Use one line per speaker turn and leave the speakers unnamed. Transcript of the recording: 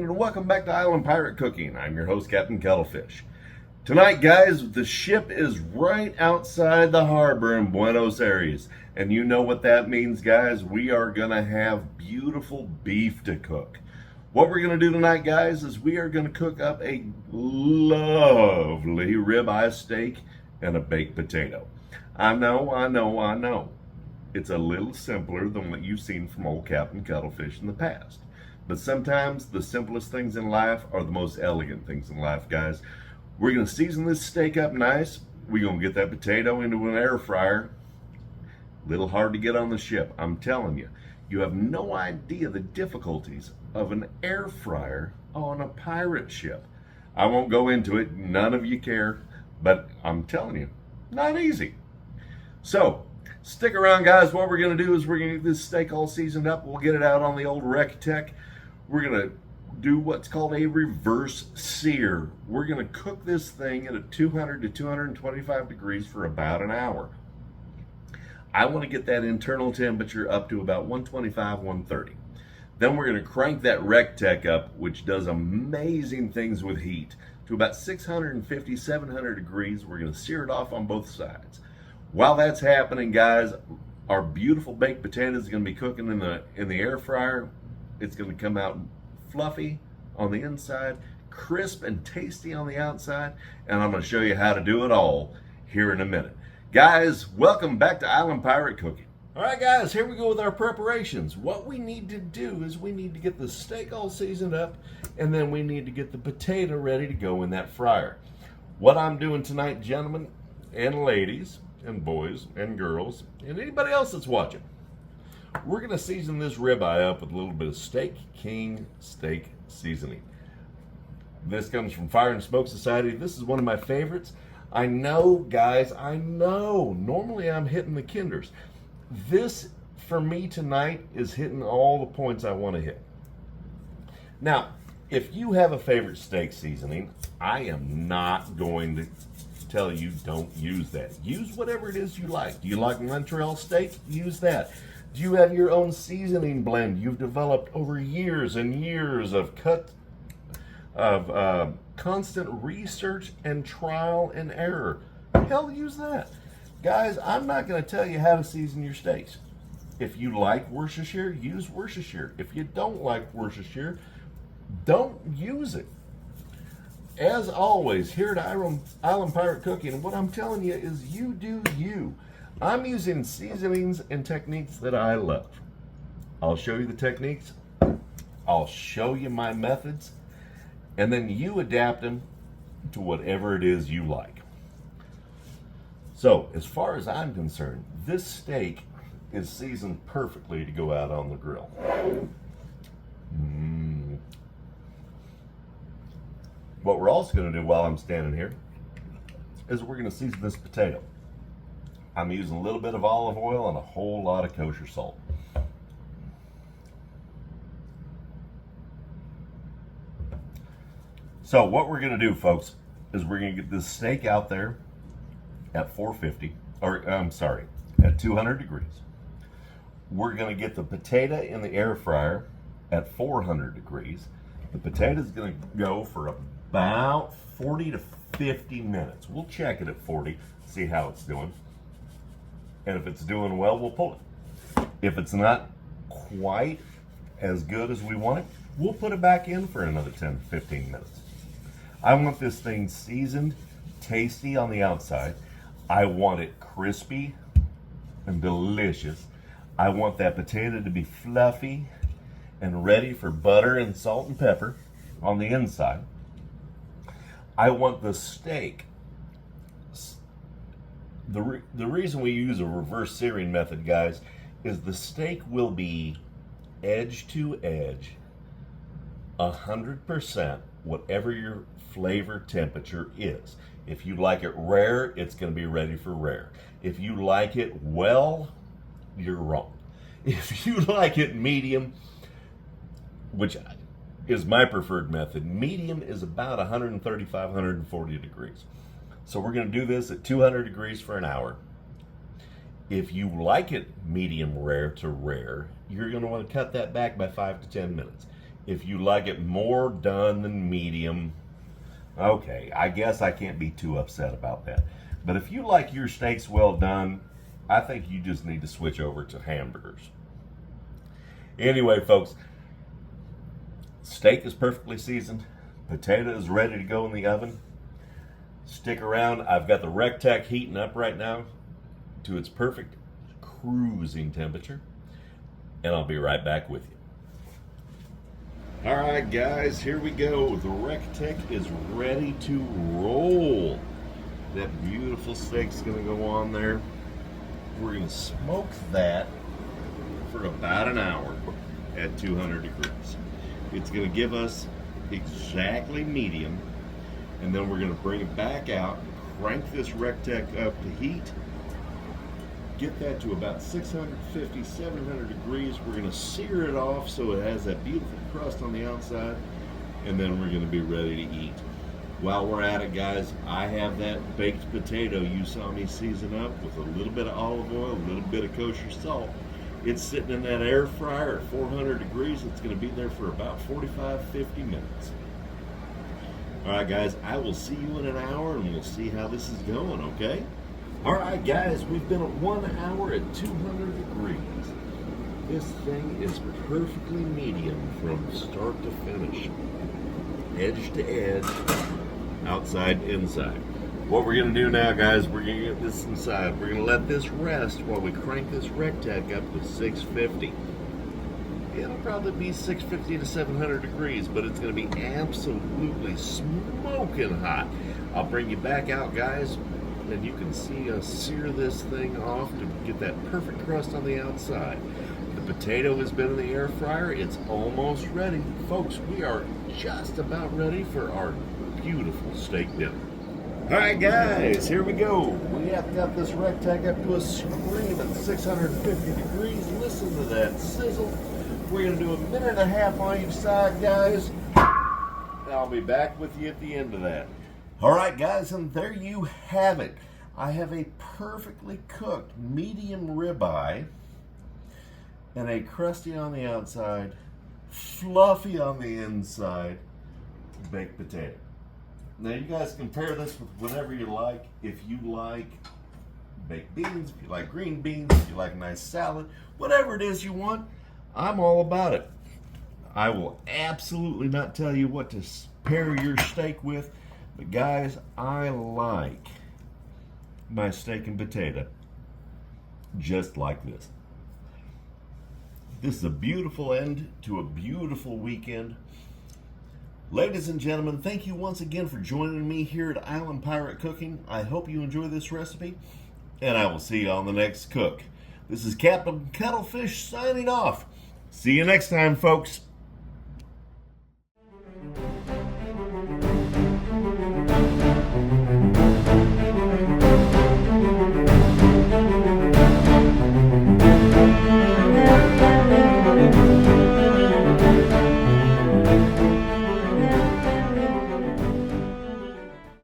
and welcome back to Island Pirate Cooking. I'm your host, Captain Cuttlefish. Tonight, guys, the ship is right outside the harbor in Buenos Aires. And you know what that means, guys? We are going to have beautiful beef to cook. What we're going to do tonight, guys, is we are going to cook up a lovely ribeye steak and a baked potato. I know. It's a little simpler than what you've seen from old Captain Cuttlefish in the past. But sometimes the simplest things in life are the most elegant things in life, guys. We're going to season this steak up nice. We're going to get that potato into an air fryer. Little hard to get on the ship, I'm telling you. You have no idea the difficulties of an air fryer on a pirate ship. I won't go into it, none of you care, but I'm telling you, not easy. So, stick around, guys. What we're going to do is we're going to get this steak all seasoned up. We'll get it out on the old Rectech. We're going to do what's called a reverse sear. We're going to cook this thing at a 200 to 225 degrees for about an hour. I want to get that internal temperature up to about 125, 130. Then we're going to crank that Rectech up, which does amazing things with heat, to about 650, 700 degrees. We're going to sear it off on both sides. While that's happening, guys, our beautiful baked potatoes are going to be cooking in the air fryer. It's going to come out fluffy on the inside, crisp and tasty on the outside, and I'm going to show you how to do it all here in a minute. Guys, welcome back to Island Pirate Cooking. All right, guys, here we go with our preparations. What we need to do is we need to get the steak all seasoned up, and then we need to get the potato ready to go in that fryer. What I'm doing tonight, gentlemen and ladies, and boys and girls and anybody else that's watching, we're going to season this ribeye up with a little bit of Steak King steak seasoning. This comes from Fire and Smoke Society. This is one of my favorites. I know, guys, I know normally I'm hitting the kinders. This for me tonight is hitting all the points I want to hit. Now, if you have a favorite steak seasoning, I am not going to tell you don't use that. Use whatever it is you like. Do you like Montreal steak? Use that. Do you have your own seasoning blend you've developed over years and years of constant research and trial and error? Hell, use that. Guys, I'm not going to tell you how to season your steaks. If you like Worcestershire, use Worcestershire. If you don't like Worcestershire, don't use it. As always, here at Island Pirate Cooking, what I'm telling you is you do you. I'm using seasonings and techniques that I love. I'll show you the techniques. I'll show you my methods. And then you adapt them to whatever it is you like. So, as far as I'm concerned, this steak is seasoned perfectly to go out on the grill. What we're also going to do while I'm standing here is we're going to season this potato. I'm using a little bit of olive oil and a whole lot of kosher salt. So what we're going to do, folks, is we're going to get this steak out there at 200 degrees. We're going to get the potato in the air fryer at 400 degrees. The potato is going to go for about 40 to 50 minutes. We'll check it at 40, see how it's doing. And if it's doing well, we'll pull it. If it's not quite as good as we want it, we'll put it back in for another 10 to 15 minutes. I want this thing seasoned, tasty on the outside. I want it crispy and delicious. I want that potato to be fluffy and ready for butter and salt and pepper on the inside. I want the steak. The reason we use a reverse searing method, guys, is the steak will be edge to edge, 100%, whatever your flavor temperature is. If you like it rare, it's going to be ready for rare. If you like it well, you're wrong. If you like it medium, which is my preferred method, medium is about 135, 140 degrees. So we're going to do this at 200 degrees for an hour. If you like it medium rare to rare, you're going to want to cut that back by 5 to 10 minutes. If you like it more done than medium, okay, I guess I can't be too upset about that. But if you like your steaks well done, I think you just need to switch over to hamburgers. Anyway, folks, steak is perfectly seasoned. Potato is ready to go in the oven. Stick around. I've got the Rectech heating up right now to its perfect cruising temperature. And I'll be right back with you. All right, guys, here we go. The Rectech is ready to roll. That beautiful steak's gonna go on there. We're gonna smoke that for about an hour at 200 degrees. It's gonna give us exactly medium, and then we're gonna bring it back out, crank this Rectech up to heat, get that to about 650, 700 degrees. We're gonna sear it off so it has that beautiful crust on the outside, and then we're gonna be ready to eat. While we're at it, guys, I have that baked potato you saw me season up with a little bit of olive oil, a little bit of kosher salt. It's sitting in that air fryer at 400 degrees. It's gonna be there for about 45, 50 minutes. All right, guys, I will see you in an hour and we'll see how this is going, okay? All right, guys, we've been at 1 hour at 200 degrees. This thing is perfectly medium from start to finish. Edge to edge, outside to inside. What we're gonna do now, guys, we're gonna get this inside. We're gonna let this rest while we crank this Rectech up to 650. It'll probably be 650 to 700 degrees, but it's gonna be absolutely smoking hot. I'll bring you back out, guys, and you can see us sear this thing off to get that perfect crust on the outside. The potato has been in the air fryer. It's almost ready. Folks, we are just about ready for our beautiful steak dinner. All right, guys, here we go. We have got this Rectech up to a scream at 650 degrees. Listen to that sizzle. We're gonna do a minute and a half on each side, guys. I'll be back with you at the end of that. All right, guys, and there you have it. I have a perfectly cooked medium ribeye and a crusty on the outside, fluffy on the inside baked potato. Now you guys compare this with whatever you like. If you like baked beans, if you like green beans, if you like a nice salad, whatever it is you want, I'm all about it. I will absolutely not tell you what to pair your steak with, but guys, I like my steak and potato just like this. This is a beautiful end to a beautiful weekend. Ladies and gentlemen, thank you once again for joining me here at Island Pirate Cooking. I hope you enjoy this recipe, and I will see you on the next cook. This is Captain Cuttlefish signing off. See you next time, folks.